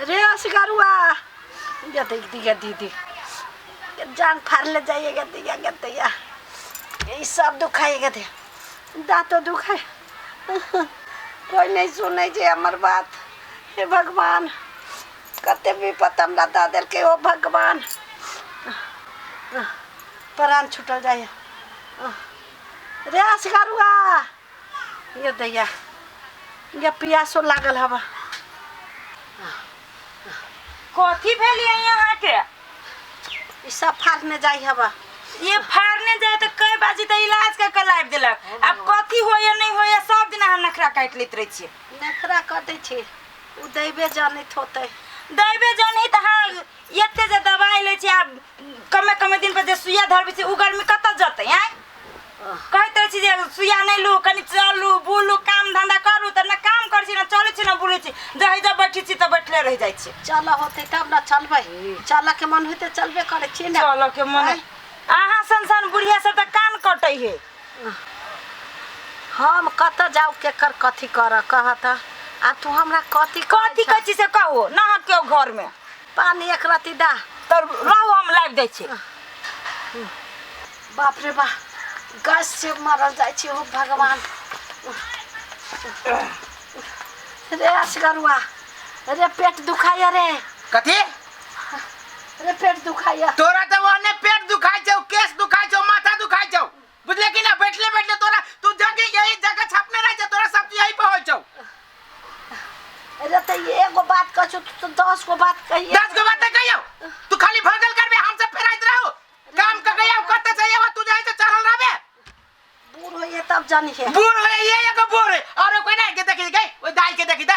रे असगरुआ ये दीदी जान फाड़ ले जाइएगा दिया ये सब दुखाएगा दे दांतों दुखाए कोई नहीं सुने जे हमार बात। हे भगवान कते भी पता हमरा दा दिल के ओ भगवान प्राण छूटल जाए। रे असगरुआ ये दैया ये पियासो लागल हवा कथी भेलिए यहाँ के ई सब फाड़ने जाई हवा। ये फाड़ने जाए तो कई बाजी तो इलाज का लाइव दिलक। अब कथी हो या नहीं हो या सब दिन हम नखरा काट लेत रही छी। नखरा कटे छी उ दैबे जानित होते दैबे जानी त हां एते जे दवाई ले छी। अब कमे दिन पर जे सुइया धरबे छी उ गर्मी कत जते हैं कहत रही छी जे सुइया नहीं लू कनी चलू बुलू काम धंधा करू त न काम कर छी न चले छी न बुले छी जही जब बैठी छी त बैठले रह जाई छी। चल होते तब न चलबे चल के मन होते चलबे करे छी न चल के मन आहा संसान बुढ़िया सब त कान कटै है। हम कत जाऊ के कर कथी कर कहत आ तू हमरा कथी कथी से कहो ना के घर में पानी एक राती दा त रहू हम लाइव दै छी। बाप रे बा गैस से मरल जाय छी हो भगवान। रे असगरुआ रे पेट दुखाया रे कथी रे पेट दुखाया तोरा तो ओने पेट दुखाई छौ केस दुखाई छौ माथा दुखाई छौ बुझले कि ना बैठले तोरा तू जगह यही जगह छपने रह जा तोरा सब चीज यही पे हो छौ। अरे त एगो बात कहछो तू 10 गो बात कहिए 10 गो बात कहियो तू खाली भगल करबे हम सब फेराइत रहू काम क गया कत चाहिए तू जाई त चढ़ल रहबे बूढ़ होइए तब जानी है बूढ़ होए ये एगो बूढ़ और कोई नहीं के देखी गई ओई दाई के देखी दा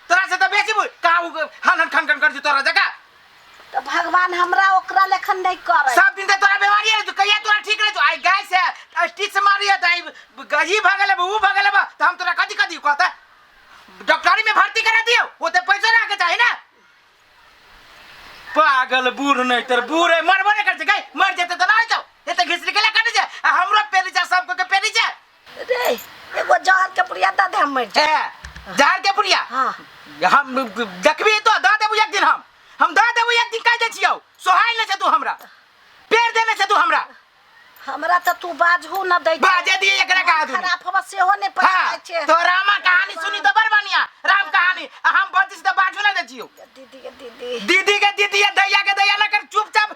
तोरा से तो बेसी बूढ़ काऊ हनन खनखन कर तोरा जगह तो भगवान हमरा ओकरा लेखन नहीं करे सब दिन ते तोरा बीमारी है तू कहिया तोरा ठीक रह आई गाय से स्टिच मारी है ताई गजी भागले उ भागले बा त हम तोरा कदी कहता डॉक्टरी में भर्ती करा दियो ओते पैसा रखे चाहिए ना पागल बूढ़ नहीं तर बूढ़ है मरबो नहीं कर गई मर जेते त ना जाओ एते घिसरी के काट जा हमरो पेरी जा सबको के पेरी जा रे एगो जहर के पुड़िया दा दे हम मर ए जहर के पुड़िया हां हम देखबी तो दा देबू एक दिन हम दा देबू एक दिन कह दे छियो सोहाई ले से तू हमरा पेड़ देने से तू हमरा त तू बाजहू न दै बाजे दिए एकरा कहा दू खराब हवा से हो नहीं पता छे तो रामा कहानी सुनी तो बड़ बढ़िया राम कहानी हम बतिस त बाजू ना दे छियो दीदी के दीदी दैया के दैया ना कर चुपचाप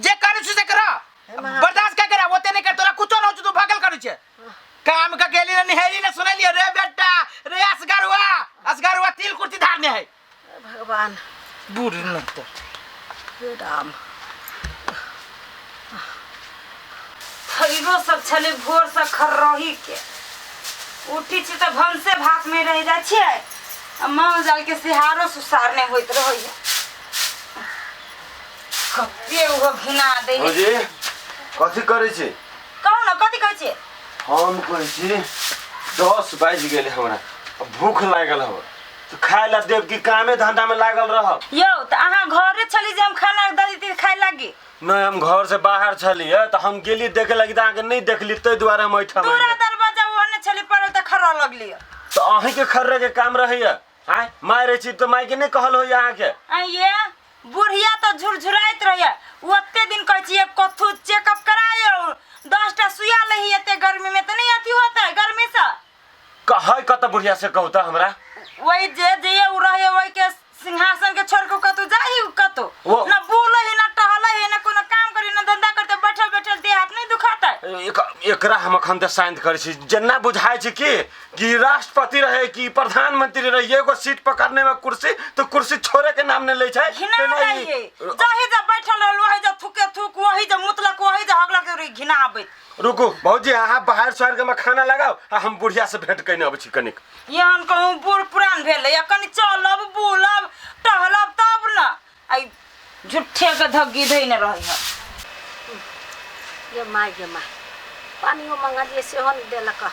जे करे से करा बर्दाश्त का करा ओते नहीं कर तोरा कुछो न हो तू भागल करू छे काम का गेली न हेली न सुनलिए रे बेटा रे असगरुआ तिल कुर्ती धारने है भगवान बूढ़ न तो राम खरीदो सब छले भोर से खरही के उठी छी त भन से भात में रह जा छिए मां जाल के सिहारो सुसारने होइत रहइए कते वो घिना दे हो जी कथि करे छी कहो न कथि कहै छी हम कहै छी 10 बाज गेले हमरा भूख लागल हो तो खाए ला देव की कामे धंधा में लागल रह यो त आहा घरे छली जे हम खाना ददी खाए लागी नहीं हम घर से बाहर छली है तो हम गेली देखे लगी त आके नहीं देखली तै द्वारा हम ऐठा पूरा दरवाजा ओने छली पर त खरा लगली तो अही के खर्रे के काम रही है आय मारे छी तो माई के नहीं कहल हो यहाँ के ये बुढ़िया तो झुरझुराइत रहिए ओते दिन कहै छी कथु चेकअप करायो 10टा सुइया लही एते गर्मी में त नहीं अथी होता है गर्मी से कहै कत बुढ़िया से कहता हमरा वही जे उ रहे वही के सिंहासन के छोड़ के कतु जाही कतु ना बोले है ना टहले है ना कोनो काम करी ना धंधा करते बैठल बैठल देह हाथ नहीं दुखाता है एकरा हम अखन त शांत करे छी जन्ना बुझाय छी कि राष्ट्रपति रहे कि प्रधानमंत्री रहे एगो सीट पकड़ने में कुर्सी तो कुर्सी छोड़े के नाम ने ले छै घिना नहीं जही जब बैठल रहल वही जब थुके थुक वही जब मुतलक वही जब हगला के घिना आबे रुको भौजी अहाँ बाहर स्वर्ग में खाना लगाओ आ हम बुढ़िया से भेंट कइने अब छी कनिक यहन कहूं बूढ़ पुरान भेले या कनी चलब बुलब टहलब तब ना आई झुठे के धग्गी धइने रही है ये माय पानी वो मंगा दिए से होन देलक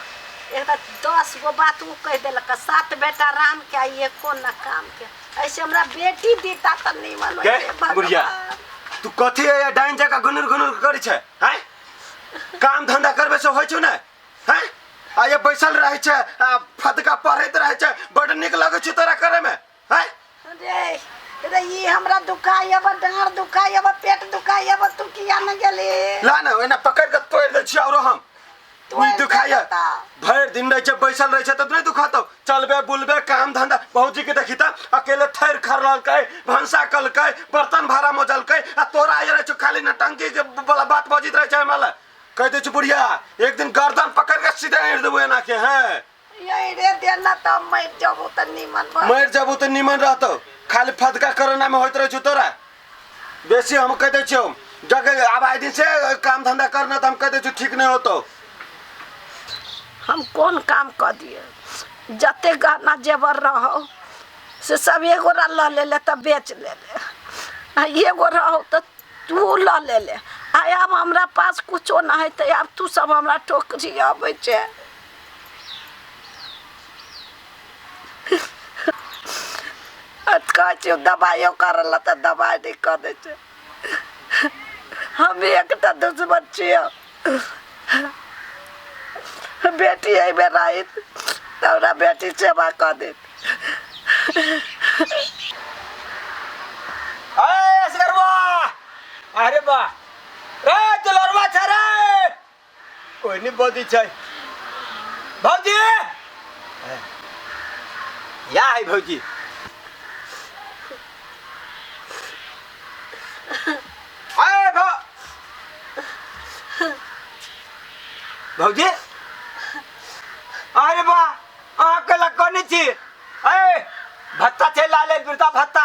एक 10 गो बात उ कह देलक 7 बेटा राम के आई एको न काम के ऐसे हमरा बेटी देता त नहीं मानो के बुढ़िया तू कथि है डाइन जका गुनुर करै छै हैं काम धंधा करबे से होय छै न हैं आ ये बैसल रहे छै फटका पढ़ैत रहे छै बड़ निक लगे छै तोरा करे में दीदी हमरा दुखाई अब डाँड़ दुखाई अब पेट दुखाई अब तू किया न गेली ला ना ओना पकड़ के तोड़ दे छी और हम तोड़ नहीं दुखाया देता। भर दिन रहे छे बैसल रहे छे तब नहीं दुखातो चलबे बुलबे काम धंधा बहुजी के देखी त अकेले थैर खरल के भंसा कल के बर्तन भाड़ा मोजल के आ तोरा आय रहे छ खाली नटंकी के वाला बात बजित रहे छे मला कह दे छ बुढ़िया एक दिन गर्दन पकड़ के सीधे हिड़ देबो एना के हैं यही रे देना तो मर जाबू त निमन मर जाबू त निमन रहतो खाली फदका कोरोना में होइत रहे छ तोरा बेसी हम कह दे छियो जगह अब आइ दिन से काम धंधा करना त हम कह दे छ ठीक नहीं होतो हम कौन काम कर दिए जते गहना जेवर रहो से सब एगो ल ले तब बेच ले एगो रहो तो तू ल ले अब हमरा पास कुछो ना है तो अब तू सब हमरा टोकरी आबै छे कहै छियौ दबाइयो करल तऽ दबाइ नहीं कर दे छे हम एकटा दुश्मन छियै बेटी है मेरा तोरा बेटी सेवा कर दे अरे बा रे चलरवा छ रे कोई नहीं बोदी छै भौजी या है भौजी अरे भौजी अरे बा आकल कोनी छी ए भत्ता छै लाले बिरदा भत्ता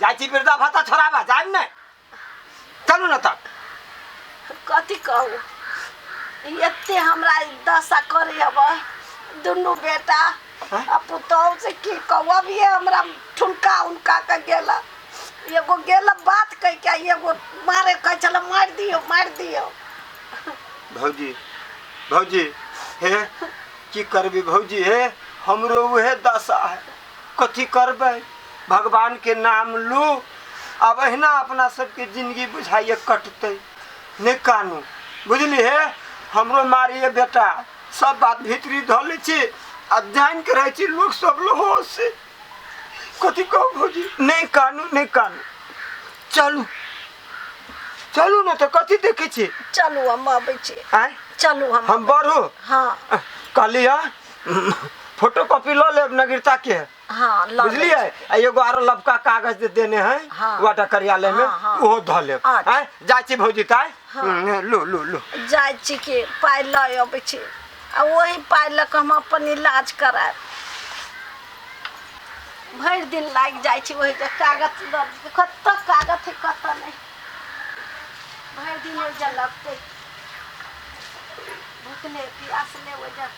जाइ छी बिरदा भत्ता छोड़ाबा जान नै चलू न त कथी कहू एते हमरा दशा करे अब दुनू बेटा आ पुतौह से की कहू अब ये हमरा ठुनका उनका के गेला एगो गेला बात कह के एगो मारे कह चल मार दियो भौजी भौजी हे की करबी भौजी हे हमरो उहे दशा है कथी करबै भगवान के नाम लू अब अहिना अपना सबके जिंदगी बुझाइए कटते नहीं कानू बुझली हे हमरो मारिए बेटा सब बात भीतरी धले छी आ जान के रहे छी लोग सब लोग से कथी कहू भौजी नहीं कानू चलू चलू न तो कथी देखे छी चलू हम आबै छी आय चलू हम बढ़ू हाँ कहलिया फोटो कॉपी लो ले नगरता के हाँ बुझलिए एगो आरो लबका कागज दे देने हैं हाँ। वाटर कार्यालय में हाँ। वो ध ले अच्छा। जाय छी भौजी ताय हाँ। लो जाय छी के पाइ लय अबै छी आ वही पाइ लऽ कऽ हम अपन इलाज करायब भरि दिन लागि जाइ छी वही जे कागज कतऽ कागज है कतऽ नहीं भरि दिन ओइजा लगतै भूखले प्यासले ओइजा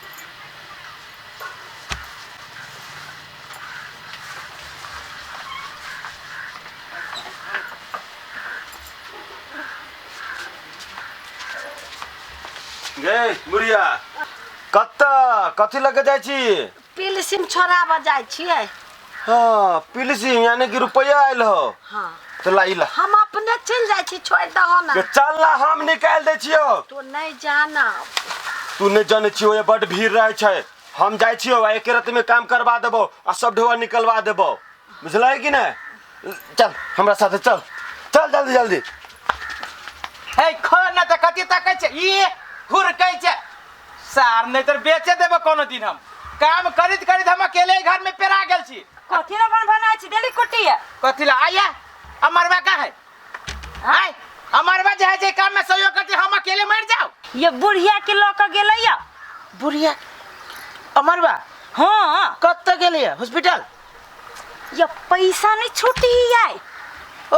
गे बुढ़िया कथी लगे जाइ छी पिलसिम छोड़ाबऽ जाइ छियै हाँ पिलसी यानी कि रुपया आयल हो हाँ तो लाइला हम अपने चल जाइ छी छोड़ दहो ना चल ना हम निकाल दे छियो तो नहीं जाना तू नहीं जाने छियो ये बड़ भीड़ रहे छै हम जाइ छियो एक रात में काम करवा देबो आ सब ढोआ निकलवा देबो बुझलै कि नहीं चल हमरा साथे चल जल्दी हे खो न त कथी तकै छै ई हुरकै छै सार नहीं तो बेचे देबो कोनो दिन हम काम करित हम अकेले घर में पेरा गेल छी कथी रे बना छी देली कुटिया कथी ला आया अमरवा का है हाय अमरवा जे है जे काम में सहयोग करती हम अकेले मर जाओ ये बुढ़िया के लोक गेलैया बुढ़िया अमरवा हाँ कत गेलिए हॉस्पिटल ये पैसा नहीं छूटी आए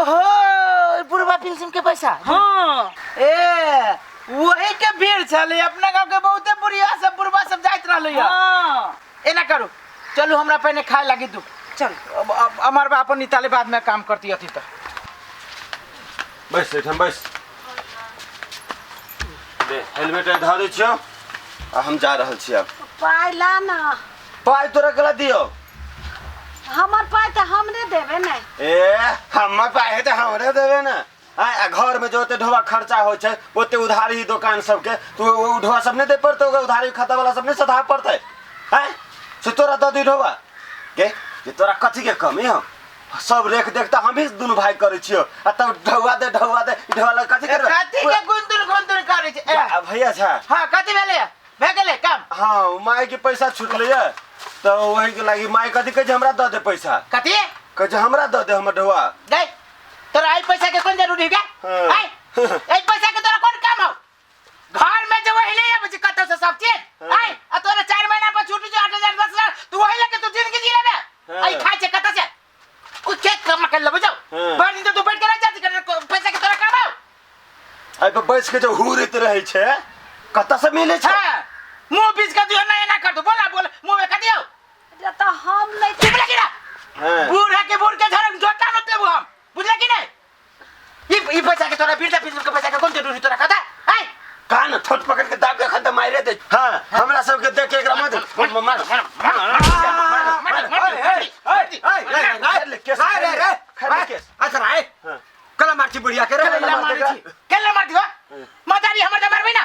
ओहो बुढ़वा पेंशन के पैसा हाँ ए वही के भीड़ चले अपना गांव के बहुते बुढ़िया सब बुढ़वा सब जाइत रहले हाँ एना करू चलू हमरा पहले खाए लगी दू चल अब अमरवा अपन निताले बाद में काम करती अथी त बैस एठम बैस दे हेलमेट धर दे छियो आ हम जा रहल छी अब पाइ ला ना पाइ तोरा कला दियो हमर पाइ तऽ हमरे देबे नहीं ए हमर पाइ है त हमरे देबे ना आ घर में जो ढोआ खर्चा हो छै ओते उधारी दुकान सबके तू ढोआ सब नहीं दे पड़ते उधारी खाता वाला सब नहीं सधा पड़ते हैं से तोरा द दी ढोआ के तोरा कथी के कमी हो सब रेख देखता हम ही दुनू भाई करे छियो आ तब ढौआ दे ढौआ कथि करबे कथी के गुंदुर करे छै भैया छा हां कथी भेले भे गेले काम हाँ माय के पैसा छुटले है तो वही के लागी माय कथी कहे हमरा द दे पैसा कथी कहे हमरा द दे हमर ढौआ दे तोरा आई पैसा के कोन जरूरी है आई आई पैसा के तोरा कोन काम हो घर में जो वही ले आबे कत से सब चीज आई आ तोरा 4 महीना पर छूट जो 8000 10,000 तू वही लेके तू जिंदगी जी लेबे आई खाए छे कत से ओ चेक कर कर लेबे जाओ बानी तो तू बैठ के रह जाती कर पैसा के तोरा काम हो आई पे बैठ के जो हुरत रहे छे कत से मिले छे मुंह बीच का दियो ना कर दो बोला बोल मुंह में कर दियो ये तो हम नहीं चुप लगी ना बूढ़ा के बूढ़ के झरक जोटा मत लेबो हम बुझले कि नहीं ई पैसा के तोरा बिरदा बिजनेस के पैसा के कोन जरूरी तोरा खाता आई कान थोट पकड़ के दाब के खाता मारे दे हां हमरा सब के देख के एकरा मत मार अच्छा आए कला मारची बुढ़िया के केला मार दियो मदारी हमर दबर में ना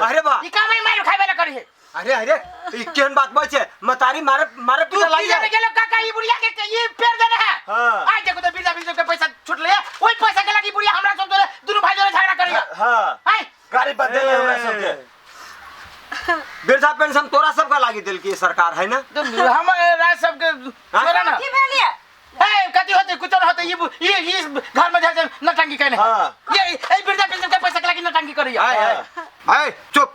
अरे बा ई कामे मार खाइबे ला करी है अरे ई केन बात बचे मतारी मारे तू पीटा की जाने गेलो काका ई बुढ़िया के ये पेड़ देना है हां आज देखो तो बिरदा बिजनेस के पैसा छूट ले ओई पैसा के लगी बुढ़िया हमरा सब दोनों भाई जोड़े झगड़ा करिया हां आई गाड़ी बदले हमरा सब के वृद्धा पेंशन तोरा सबका लागी दिल की सरकार है ना हमारा सब के छोरा ना की भेलिए ए कथि होते कुछ न होते ये घर में जाके नटंगी कहने हां ये ए बिरदा बिजनेस के पैसा के लगी नटंगी करिया आए चुप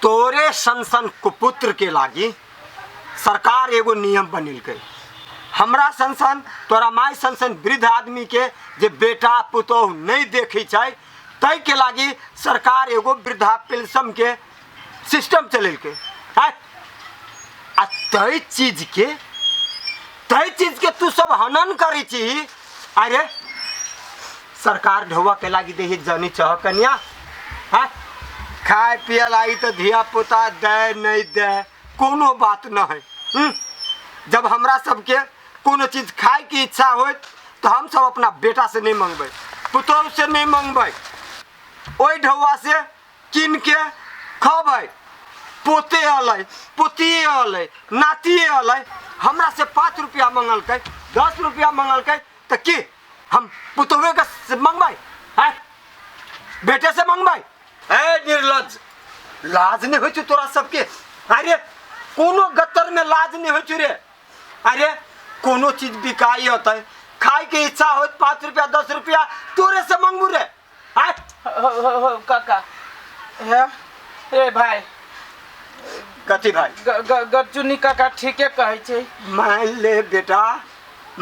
तोरे संसन कुपुत्र के लागी सरकार एगो नियम बनिल गई हमरा संसन तोरा माय संसन वृद्ध आदमी के जे बेटा पुतोह नहीं देखी चाहे तय के लागी सरकार एगो वृद्धा पेंशन के सिस्टम चलेल के आ तय चीज के तू सब हनन करी छी अरे सरकार ढौआ के लागी देही जनी चाह कन्या हाँ खाए पिए लागी तो धिया पुता दे नहीं दे कोनो बात न है जब हमरा सबके कोनो चीज खाए की इच्छा हो तो हम सब अपना बेटा से नहीं मंगबे पुतोह से नहीं मंगबे ओई ढौआ से किन के खबै पोते अलै पोतिए अलै नातिए अलै हमरा से 5 रुपया मंगलकै 10 रुपया मंगलकै तो की हम पुतोहे के से मंगबै हैं बेटे से मंगबै ए निर्लज लाज नहीं होइ तोरा सबके अरे कोनो गत्तर में लाज नहीं होइ रे अरे कोनो चीज बिकाई होतै खाए के इच्छा हो 5 रुपया 10 रुपया तोरे से मंगबू रे हैं हो काका ए भाई कथी भाई गचुनी काका ठीके कहै छै मान ले बेटा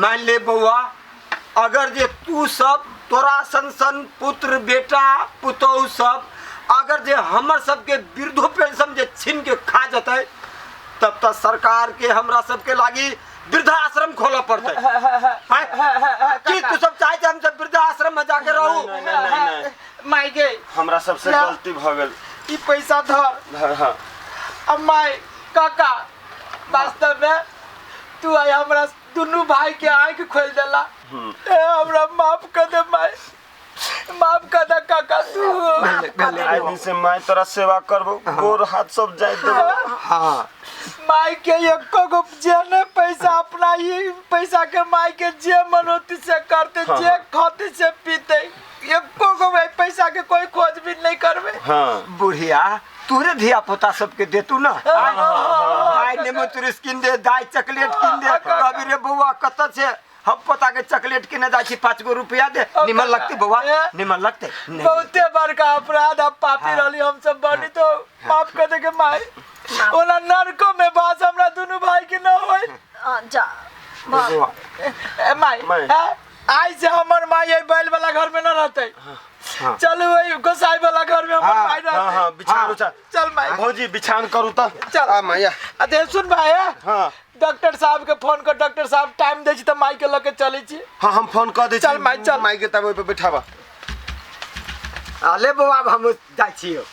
मान ले बउआ अगर जे तू सब तोरा संसन पुत्र बेटा पुतोह सब अगर जे हमर सबके वृद्धो पेंशन जे छीन के खा जतै तब तक सरकार के हमरा सबके लागी वृद्धाश्रम खोला पड़तै की तू सब चाहे हम सब वृद्धाश्रम में जाके रहू माई गे हमरा सबसे गलती भ गेल ई पैसा धर हां अब माई काका वास्तव में तू आई हमरा दोनों भाई के आंख खोल देला ए हमरा माफ कर दे माई माफ कर दे काका तू आई दिन से मैं तोरा सेवा करबो गोर हाथ सब जाय देबो हां माई के एको गो जेने पैसा अपना ही पैसा के माई के जे मनोती से करते जे खाते से पीते एको गो पैसा के कोई खोजबीन नहीं करबे हां बुढ़िया तोरे धिया पुता सबके देतू ना दाई नेमो तुर स्किन दे दाई चॉकलेट किन दे कभी रे बउआ कत से हम पता के चॉकलेट किने जाई छी 5 गो रुपया दे निमन लगती बउआ निमन लगते बहुते बड़का अपराध अब पापी रहली हम सब बनी तो माफ कर दे के माई ओला नरको में बास हमरा दोनों भाई के न होय जा बउआ ए माई आज से हमर माई ए बैल वाला घर में न रहते चलो वही गोसाई वाला घर में हमर माई रहते हां बिछान चल माई भौजी बिछान करू त चल आ मैया अरे सुन भाई हां डॉक्टर साहब के फोन कर डॉक्टर साहब टाइम दे छी त माई के लेके चली छी हां हम फोन कर दे छी चल माई चल माई के तब ओइ पे बैठाबा आले बउआ हम जाई छियो